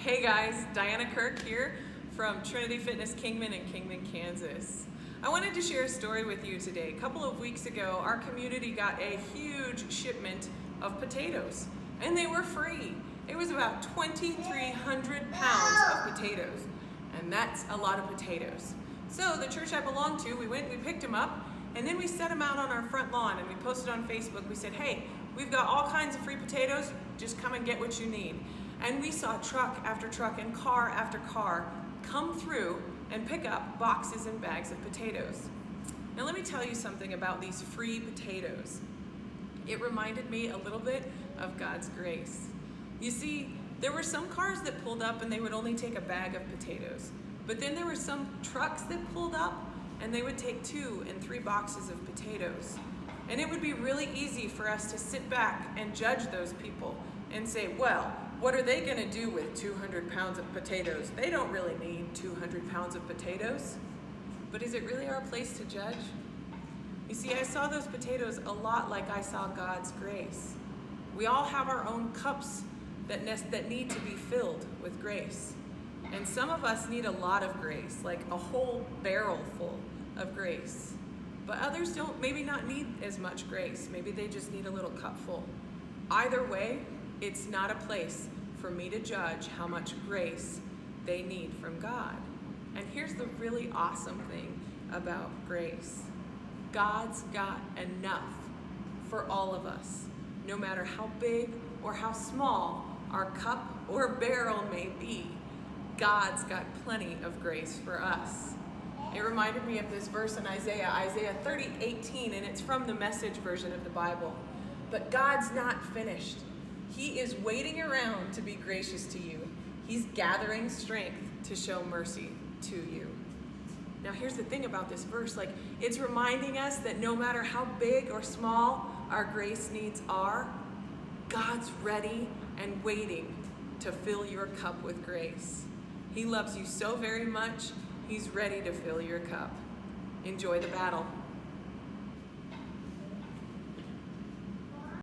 Hey guys, Diana Kirk here from Trinity Fitness Kingman in Kingman, Kansas. I wanted to share a story with you today. A couple of weeks ago, our community got a huge shipment of potatoes, and they were free. It was about 2,300 pounds of potatoes, and that's a lot of potatoes. So the church I belong to, we picked them up, and then we set them out on our front lawn, and we posted on Facebook. We said, hey, we've got all kinds of free potatoes, just come and get what you need. And we saw truck after truck and car after car come through and pick up boxes and bags of potatoes. Now let me tell you something about these free potatoes. It reminded me a little bit of God's grace. You see, there were some cars that pulled up and they would only take a bag of potatoes. But then there were some trucks that pulled up and they would take 2 and 3 boxes of potatoes. And it would be really easy for us to sit back and judge those people and say, well, what are they going to do with 200 pounds of potatoes? They don't really need 200 pounds of potatoes. But is it really our place to judge? You see, I saw those potatoes a lot like I saw God's grace. We all have our own cups that need to be filled with grace. And some of us need a lot of grace, like a whole barrel full of grace. But others don't, maybe not need as much grace. Maybe they just need a little cupful. Either way, it's not a place for me to judge how much grace they need from God. And here's the really awesome thing about grace. God's got enough for all of us, no matter how big or how small our cup or barrel may be. God's got plenty of grace for us. It reminded me of this verse in Isaiah 30:18, and it's from the Message version of the Bible. But God's not finished. He is waiting around to be gracious to you. He's gathering strength to show mercy to you. Now here's the thing about this verse, it's reminding us that no matter how big or small our grace needs are, God's ready and waiting to fill your cup with grace. He loves you so very much, He's ready to fill your cup. Enjoy the battle.